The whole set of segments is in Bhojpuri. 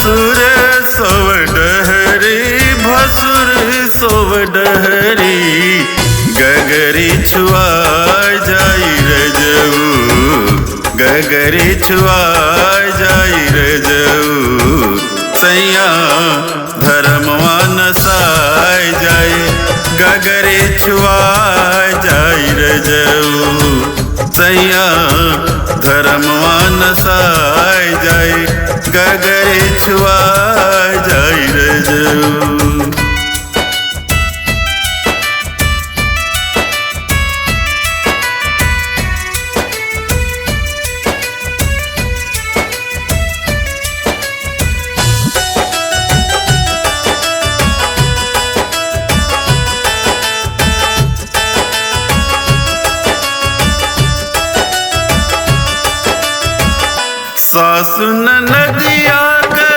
भसुर सोव डहरी भसुर सोव डहरी गगरी छुआ जाई रजऊ गगरी छुआ जाई रजऊ सैया धर्मवा नसाय जाए गगरी छुआ जाई रजऊ सैया धर्मवा नसाय जाए गगरी छुआ जाई रजऊ। सासु नदिया के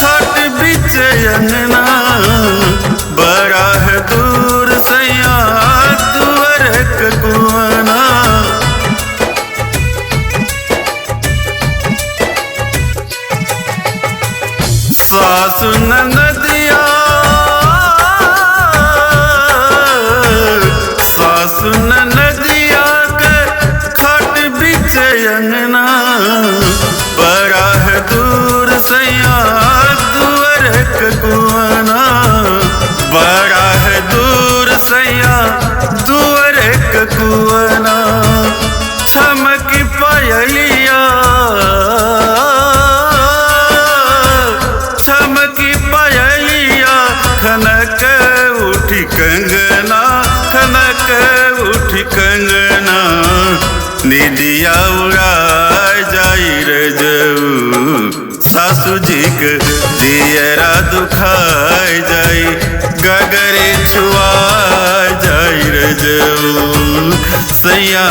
खट बिच अंगना बड़ा है दूर सैया दुअर कुआना सासु नदिया सासु नदिया के खट बिच अंगना बड़ा है दूर सैया दुअर कुआना बड़ा है दूर सैया दुअर कुआना चमक पायलिया चमक पायलिया खनक उठी कंगना खनक उठी कंगना निदिया उड़ा जाई रजऊ सासू जी के दियरा दुखाय जाई गगरी छुआ जाई रजऊ सैया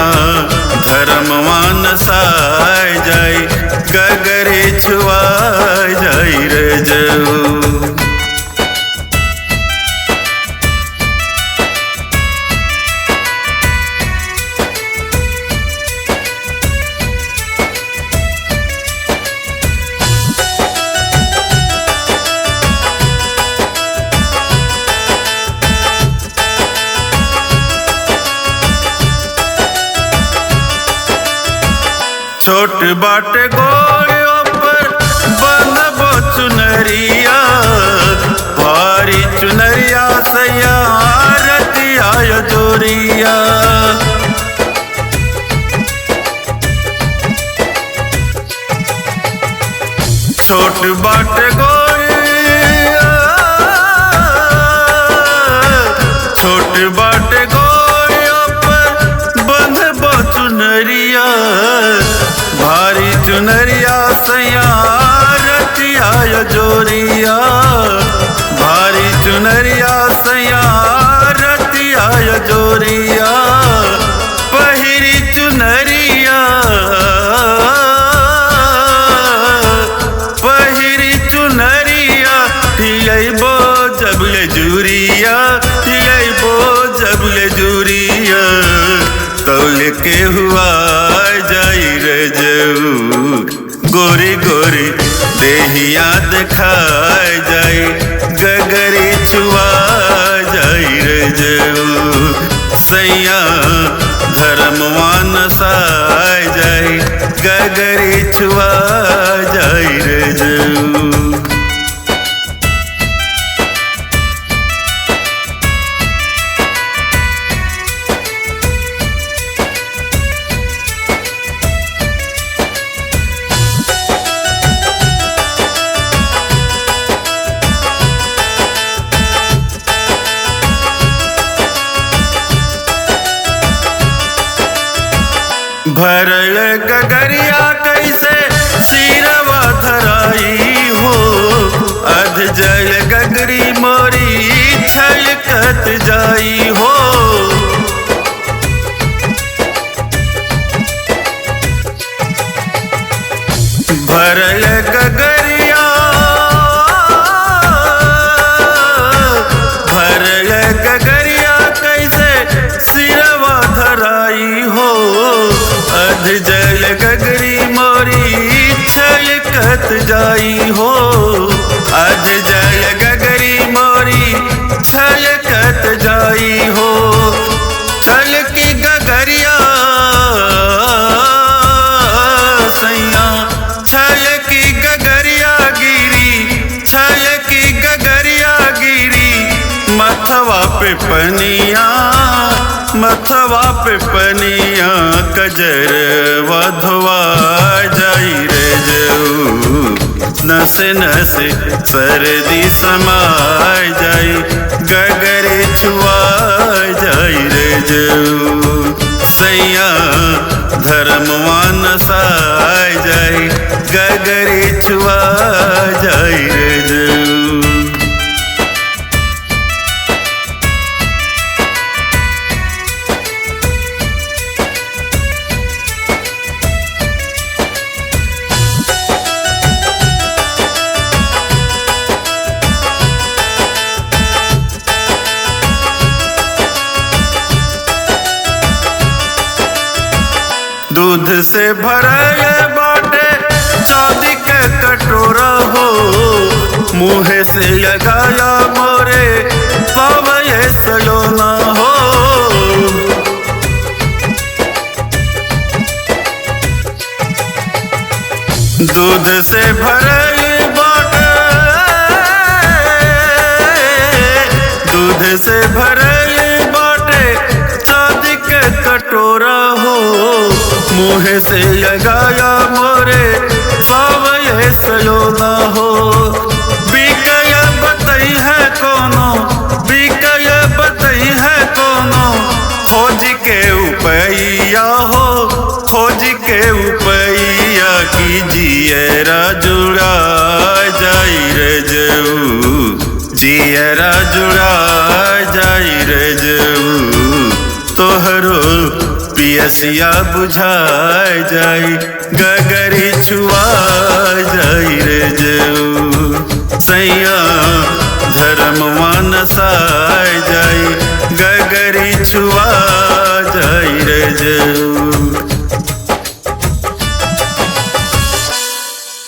धर्मवा नसाय जाई गगरी छुआ जाई रजऊ। छोट बाटे गोड़ों पर बंधबो चुनरिया भारी चुनरिया सैया रतिया जोरिया छोट बाटे गोड़िया छोट बाटे गोड़ों पर बंधबो चुनरिया भारी चुनरिया सैया रतिया जोरिया भारी चुनरिया सैया रतिया जोरिया पहिरी चुनरिया पहिरी चुनरिया हिलैबो जबले जुरिया हिलैबो जबले जुरिया तौल के हुआ जाई रजऊ गोरी गोरी देहिया दिखाय जाई गगरी छुआ जाई रजऊ सैया धर्मवा नसाय जाई गगरी छुआ जाई रजऊ। भरल गगरिया कैसे सिरवा धराई हो अध जल गगरी मोरी छलकत जाई हो भरल गगरिया भरल गगरिया कैसे सिरवा धराई हो अध जल गगरी मोरी छलकत जाई हो। मथवा पे पनिया मथवा पे पनिया कजर वधवा जाई रे जऊ नसे नसे सर्दी समाय जाई गगरे छुआ जाई रे जऊ सैया धर्मवा नसाय जाई गगरे छुआ जाई रे जऊ दूध से भरे बाटे चांदी के कटोरा हो मुँह से लगाया मोरे पावे सलोना हो दूध से भरे बाटे दूध से भरे बाटे चांदी के कटोरा हो मुँह से लगाया मोरे पावे सलोना हो बिकय बतई है कोनो बिकय बतई है कोनो खोज के उपैया हो खोज के उपैया कीजिएरा जुड़ा जाई रे जऊ जियरा जुड़ा जाई रे जऊ तोहरो पियसिया बुझाय जाई गगरी छुआ जाई रे जऊ सैया धर्मवा नसाय जाई गगरी छुआ जाई रे जऊ